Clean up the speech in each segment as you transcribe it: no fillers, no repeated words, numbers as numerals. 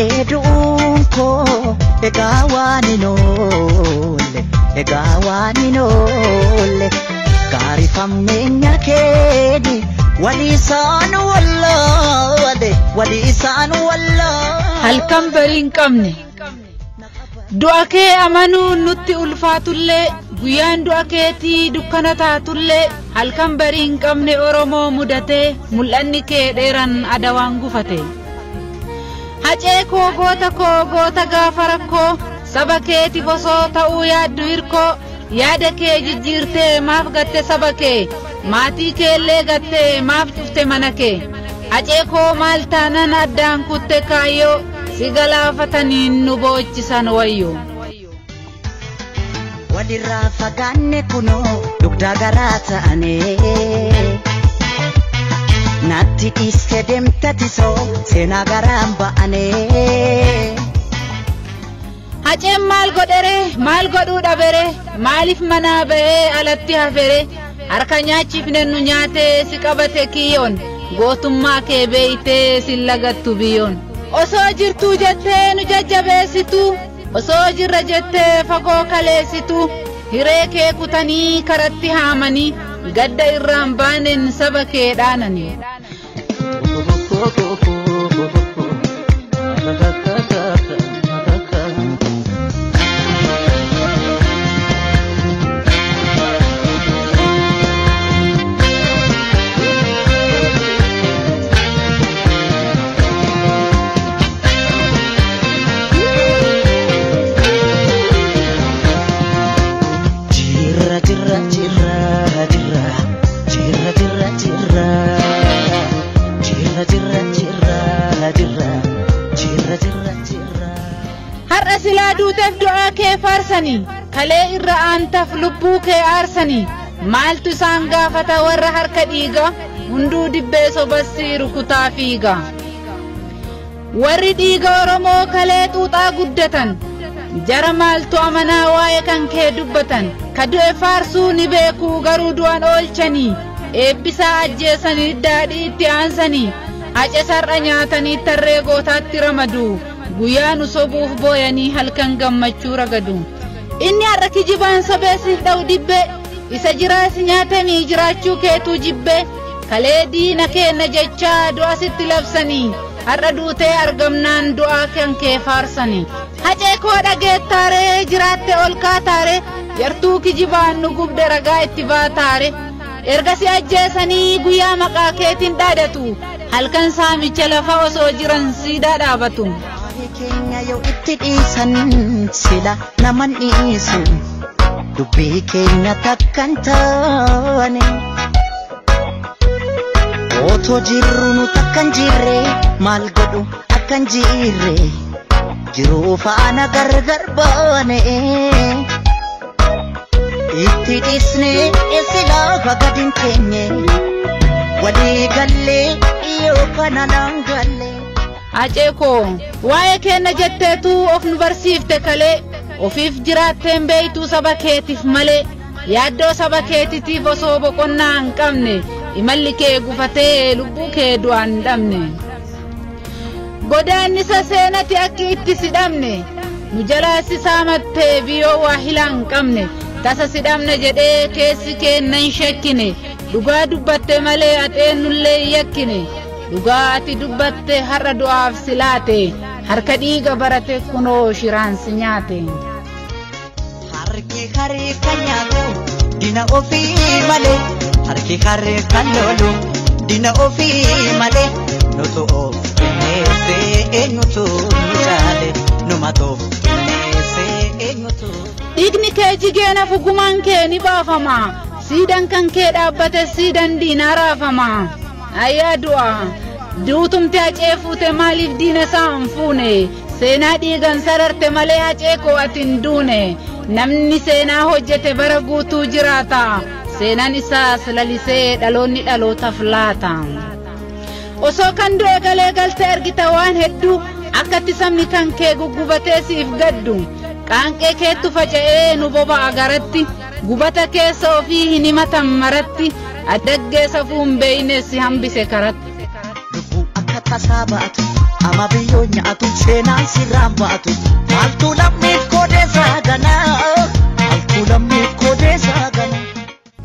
jedheeduunko egawaaninoole gaarifamneenya keeni waliisaan wallaale halkan bariin qabne du'a kee amanuu nutti ulfaatullee guyyaan du'a keetii dukkana taatullee halkan bariin qabne Oromoo mudatee mul'anni kee dheeran adawaan gufate hacee koo goota gaafa rakkoo saba keeti bosoo ta'uu yaaddu hirkoo yaada kee jijjiirtee maaf gatte saba kee maatii keellee gatte maaf cufte mana kee hacee koo maal taanan addaan kutte kaayyoo si galaafataniin nu boochisan wayyoo walirraa fagaanne kunoo dugdaa garaa ta'anee natti dhiiste deemtatisoo seenaa garaan ba'anee haceen maal godhere maal godhuu dhabere maaliif manaa ba'ee alatti hafere harka nyaachiifne nu nyaatee si qabate kiyyoon gootummaa kee beeytee si lagattu biyyoon osoo jirtuu jettee nu jajjabeessitu osoo jirra jettee fagoo kaleessitu hiree kee kutanii karatti haamanii gadda irraan baanen saba kee dhaananii har'a silaa duuteef du'aa kee faarsanii kalee irra aantaaf lubbuu kee aarsanii maaltu isaan gaafata warra harka dhiiga hunduu dibbee sobassi rukutaa fiiga warri dhiiga Oromoo kalee xuuxaa guddatan jara maaltu amanaa waa'ee kan kee dubbatan ka du'e faarsuu ni beekuu garuu du'an oolchanii eebbisaa ajjeesanii daadhii itti aansanii hace sar'a nyaatanii tarree gootaatti ramaduu guyyaa nu sobuuf booyanii halkan gammachuu ragadu inni har'a kijibaan sobeessiif dha'u dibbe isa jiraasi nyaatamii jiraachuu keetuu jibbe kalee diina keenna jechaa du'a sitti labsanii har'a duutee argamnaan du'aa kan kee faarsanii hacee koo dhageettaaree jiraatte ol kaataare yartuu kijibaan nu gubde ragaa itti baataare erga si ajjeesanii guyyaa maqaa keetiin dhaadatu halkan saamicha lafa osoo jiran siidaa dhaabatu keenya yoo itti dhiisan sila naman dhiisu dubbii keenya takkan taane otoo jirru nu takkan jirre maal godhu akkan jirre jiruu faana gargar baane itti dhiisne sila bagadin keenye walii gallee yoo kana naan galle hacee koo waa'ee keenna jetteetu of nu barsiifte kalee ofiif jiraatteen beeytuu saba keetiif malee yaaddoo saba keetitiif osoo boqonnaa hin qabne imalli kee gufatee lubbuu kee du'aan dhabne godaannisa seenati akki itti sidhamne nu jalaasi saamattee biyyoo waa hilaan qabne tasa sidhamne jedhee keessi keenna hin shakkine dhugaa dubbatte malee axeennullee yakkine dhugaa ati dubbatte har'a du'aaf silaate harka dhiiga barate kunoo shiraan si nyaate harki haree kan nyaatu dina ofii malee harki haree kan lolu dina ofii malee nutu of neesee eenyutu misaale numatu neesee eenyutu dhiigni kee jigeena fugumaan kee ni baafama siidan kan kee dhaabbate siidan diinaa raafama ayyaa du'a duutumte hacee fuute maaliif diina isaan fuune seenaa dhiigan sararte malee hacee koo atin duune namni seenaa hojjete bara guutuu jiraata seenaan isaas lalisee dhaloonni dhalootaaf laata osoo kan du'e galee galte argita waan hedduu akkatti sabni kan kee guggubatee siif gaddu qaanqee keettu faca'ee nu boba'a garatti gubata keessa ofii hin himatan maratti addaggeessa fuun beeyne si hambise karatti lubbuu akka tasaa baatu nama biyyo nyaatu seenaan sirraan baatu maaltu lammiif kodeessaa gana maaltu lammiif kodeessaa gana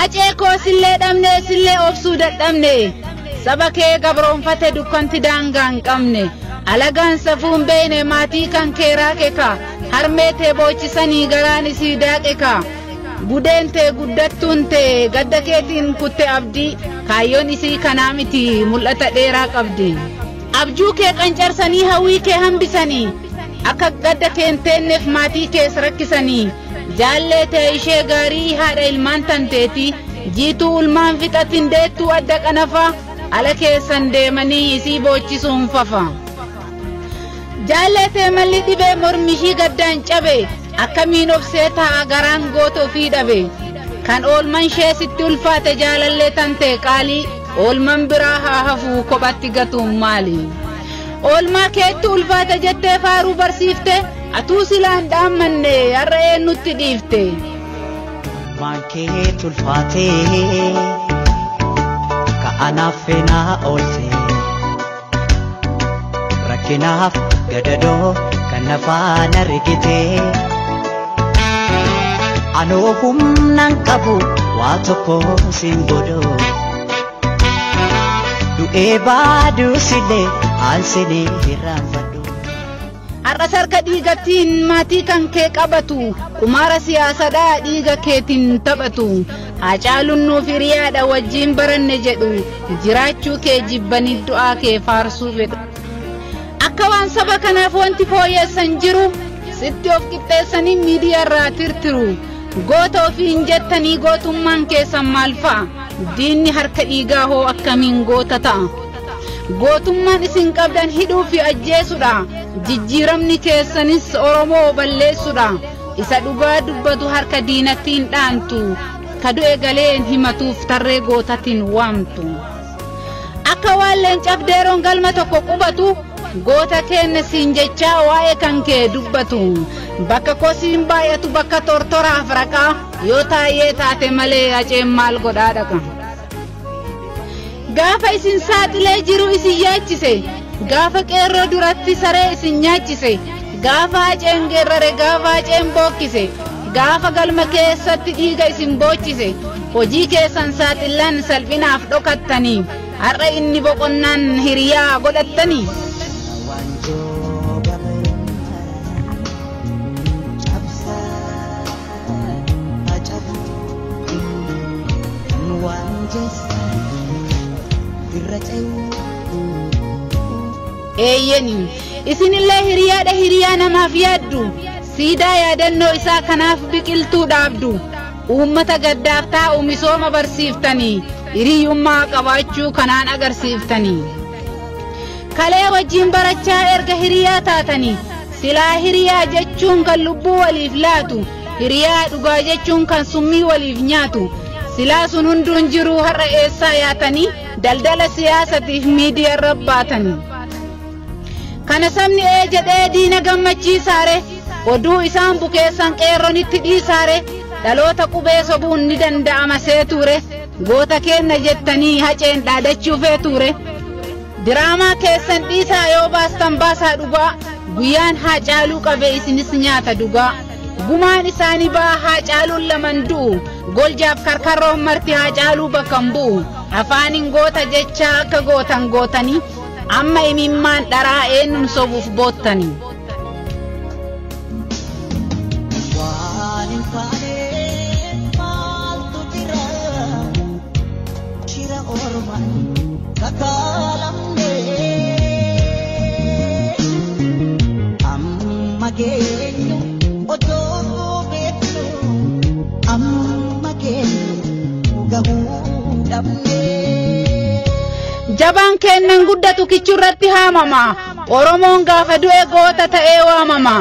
Acee koo sillee dhabne sillee obsuu dadhabne saba kee gabroonfate dukkanti daangaa hin qabne alagaan safuun beene maatii kan kee raaqeka harmee tee boochisanii garaan isii daaqeka budeen tee guddattuun tee gadda keetiin kutte abdii kaayyoon isii kanaa miti mul'ata dheeraa qabdi abjuu kee qancarsanii hawwii kee hambisanii akka gadda keenteenneef maatii kees rakkisanii jaallee tee ishee gaarii haadha ilmaan tanteeti jiituu ulmaan fixatin deettuu adda qanafa ala keessan deemanii isii boochisuun fafa jaallee tee malli dhibee mormishii gaddaan cabe akkamiin obsee ta'a garaan goota ofii dhabe kan oolman ishee sitti ulfaate jaalallee tantee qaalii oolman biraa haa hafuu kophatti gatuun maali oolmaa keetti ulfaate jettee faaruu barsiifte atuu silaan dhaammanne har'a eenyutti dhiifte maan keetti ulfaate ka'anaaf feenaa oolse rakkinaaf gadadoo kan nafaan argite anoo humnaan qabu waa tokko siin godhoo du'ee baaduu sillee aansinee hirraanfadhu har'a sarka dhiigattiin maatii kan kee qabatu kumaara siyaasadhaa dhiiga keetiin taphatu Hacaaluun nuuf hiriyaadha wajjin baranne jedhu jiraachuu kee jibbanii du'aa kee faarsuu fedhu akka waan saba kanaaf wanti fooyyessan jiru sitti of qixxeessanii miidiyaarraa tirtiru goota ofiin jettanii gootummaan keessan maal fa'a diinni harka dhiigaa hoo akkamiin goota ta'a gootummaan isin qabdan hidhuu fi ajjeesudha jijjiiramni keessanis Oromoo balleessudha isa dhugaa dubbatu harka diinattiin dhaantu kadu'e galeen himatuuf tarree gootatiin waamtu akka waan leencaaf deeroon galma tokko qubatu goota keenya siin jechaa waa'ee kan kee dubbatu bakka kosiin baay'atu bakka tortoraaf raqaa yoo taayee taate malee aceen maal godhaa dhaqa gaafa isin saaxilee jiru isin yaachise gaafa qeerroo duratti saree isin nyaachise gaafa aceen geerrare gaafa aceen bookkise gaafa galma keessatti dhiiga isin boochise hojii keessan saaxilan salphinaaf dhokattanii har'a inni boqonnaan hiriyaa godhattanii eeyyeni isinillee hiriyaa namaaf yaaddu siidaa yaadannoo isaa kanaaf biqiltuu dhaabdu uummata gaddaaf taa'u misooma barsiiftanii hiriyyummaa qabaachuu kanaan agarsiiftanii kalee wajjin barachaa erga hiriyaa taatanii silaa hiriyaa jechuun kan lubbuu waliif laatu hiriyaa dhugaa jechuun kan summii waliif nyaatu silaa sun hunduun jiru har'a eessaa yaatanii daldala siyaasatiif miidiyaarra baatanii kana sabni jedhee diina gammachiisaare oduu isaan bukeessan qeerronitti dhiisaare dhaloota qubee sobuun ni danda'ama seeture goota keenya jettanii haceen dhaadachuu feeture diraamaa keessan dhiisaa yoo baastan baasaa dhugaa guyyaan Hacaaluu qabe isinis nyaata dhugaa gumaan isaanii baa Hacaaluun laman du'u goljaaf karkarroon marti Hacaaluu bakka hin bu'u afaanin goota jechaa akka gootan gootanii amma imimmaan dharaa eenyuun sobuuf boottanii jabaan kennan guddatu kichurratti haamama Oromoon gaafa du'e goota ta'ee waamama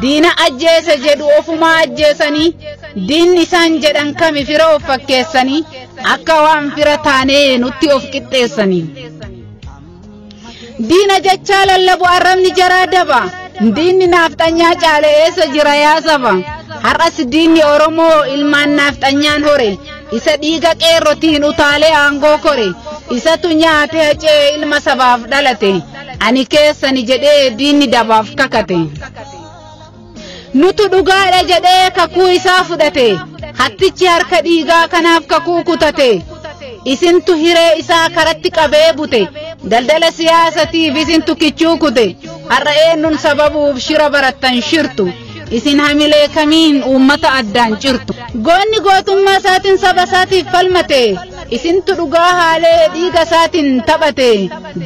diina ajjeese jedhu ofumaa ajjeesanii diinni isaan jedhan kami fira of fakkeessanii akka waan fira taanee nutti of qixxeessanii diina jechaa lallabu arrabni jaraa daba diinni naafxanyaa caale eessa jira yaa saba har'as diinni Oromoo ilmaan naafxanyaan hore isa dhiiga qeerrotiin utaalee aangoo kore isatu nyaate hacee ilma sabaaf dhalate ani keessani jedhee diinni dabaaf kakate. Nutu dhugaadha jedhee kakuu isaa fudhate. Hattichi harka dhiigaa kanaaf kakuu kutate. Isintu hiree isaa karatti qabee bute. Daldala siyaasatiif isintu kichuu kute. Har'a eenyuun sababuuf shira barattan shirtu. Isin hamilee kamiin uummata addaan jirtu. Goonni gootummaa isaatiin saba isaatiif falmate. Isintu dhugaa haalee dhiiga isaatiin taphate.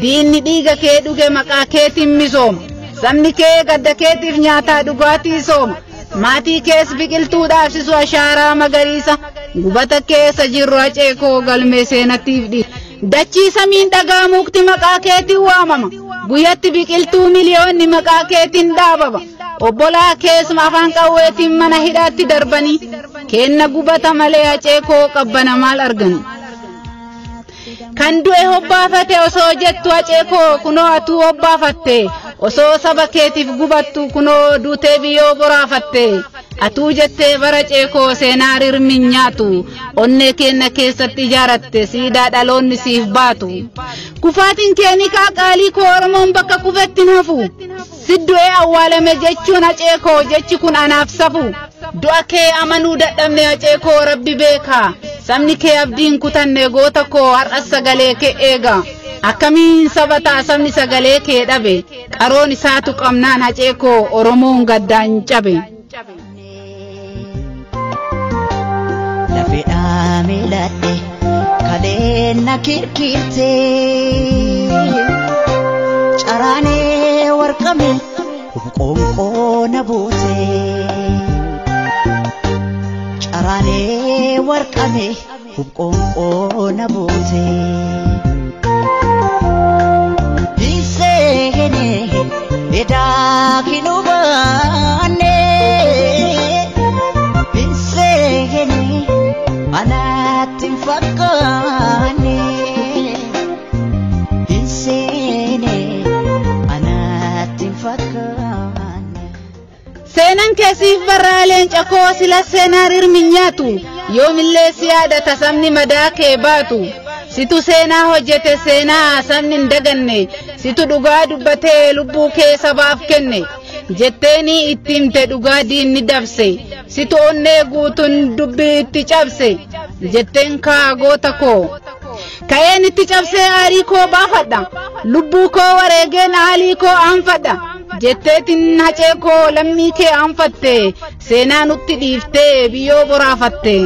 Diinni dhiiga kee dhuge maqaa keetiin misooma. Sabni kee gadda keetiif nyaataa dhugaatii sooma. Maatii kees biqiltuu dhaabsisu ashaaraa magariisa. Gubata keessa jirru aceekoo galmee seenatiif dhiisa. Dachii samiin dhagaa mukti maqaa keetiin waamama. Guyyatti biqiltuu miliyoonni maqaa keetiin dhaabama. Obbolaa keessuma afaan qawweetiin mana hidhaatti darbanii. Kenna gubata malee aceekoo qabbana maal argani. Kan du'e hobbaafate osoo jettu aceekoo kunoo atuu hobbaafatte. Osoo saba keetiif gubattu kunoo duutee biyyoo boraafatte. Atuu jettee bara ceekoo seenaa rirmin nyaatu. Onnee kenna keessatti ijaaratte siidaa dhaloonni siif baatu. Kufaatiin keeni qaaqaalii koo Oromoon bakka kufetti nafu. Siddu'ee awwaalame jechuun aceekoo jechi kun anaaf safu. Du'a kee amanuu dadhabne aceekoo Rabbi beeka. Sabni kee abdiin kutanne goota koo har'as sagalee kee eega. Akkamiin saba ta'a sabni sagalee kee dhabe. Qaroon isaatu qabnaan aceekoo Oromoon gaddaan cabe. Lafeedhaa miiladhe kaleen na kirkirte. Caraanee warqame qoonqoo na buute. Caraanee warqame qoonqoo na buute. Edaa kinubaane binseene anaatti fakkaane binseene anaatti fakkaane. Seenaan keessiif barraaleen cakoo sila seenaa rirmin nyaatu yoomillee si yaadata sabni madaa kee baatu. Situ seenaa hojjete seenaa sabni hin daganne. Situ dhugaa dubbatee lubbuu kee sabaaf kenne. Jetteeni itti himte dhugaa diinni dabse. Situ onnee guutuun dubbii itti cabse. Jetteen kaa goota koo. Ka'een itti cabsee aarii koo baafadha. Lubbuu koo wareegeen aalii koo aanfadha. Jetteetiin hacee koo lammii kee aanfatte. Seenaa nutti dhiiftee biyyoo boraafatte.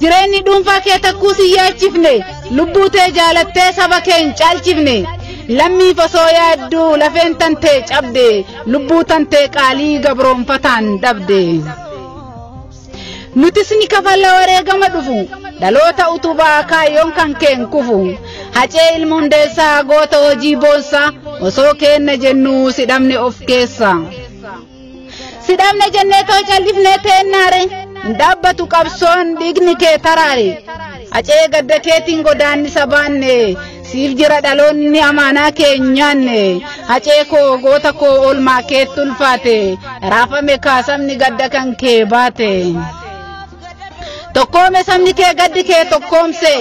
Jireenyi dhuunfaa kee takkuu si yaachifne. Lubbuu tee jaalattee saba kee hin caalchifne. Lammii osoo yaadduu lafeen tantee cabde. Lubbuu tantee qaalii gabroonfataan dhabde. Nutis ni kafalla wareegama dhufu. Dhaloota utubaa kaayyoon kan keen kufu. Hacee ilmoon deessaa goota hojii boonsaa. Osoo keenna jennuu sidhamne of keessa. Sidhamne jennee too callifnee teennaare. Ndaabbatu qabsoon dhiigni kee taraare. Hacee gadda keetiin godaannisa baanne. Siif jira dhaloonni amaanaa kee nyaanne. Hacee koo goota koo oolmaa keetti ulfaate. Raafame kaasamni gadda kan kee baate. Tokkoome sabni kee gaddi kee tokkoomse.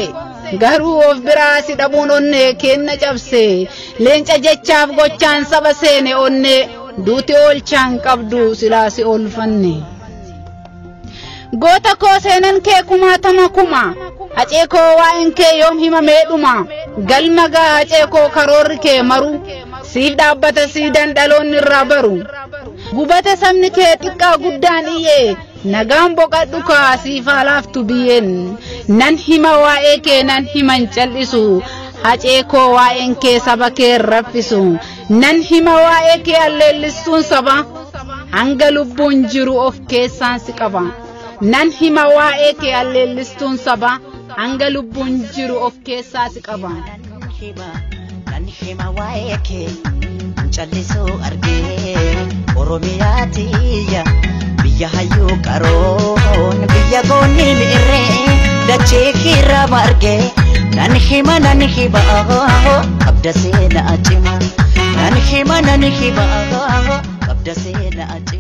Garuu of biraa si dhabuun onnee kenna cabse. Leenca jechaaf gochaan saba seene onnee. Duuti oolchaan qabdu silaa si oolfanne. Goota koo seenan kee kumaatama kuma. Hacee koo waa'een kee yoom himamee dhuma. Galma gaa hacee koo karoorri kee maru. Siif dhaabbata siidaan dhaloonni irraa baru. Gubata sabni kee xiqqaa guddaan iyyee. Nagaan boqadhu kaa siif haalaaftu biyyeen. Nan hima waa'ee kee nan himan cal'isu. Hacee koo waa'een kee saba kee raffisu. Nan hima waa'ee kee alleellistuun saba. Hanga lubbuun jiru of keessaan si qaba. Nan hima waa'ee kee alleellistuun saba. Hanga lubbuun jiru of keessaa si qaba. Nan hima waa'ee kee callisuu argee. Oromiyaa tiyya biyya hayyuu qaroon biyya goonni mi'irree dachee kirra margee. Nan hima qabda seenaa cima. Nan hima qabda seenaa cima.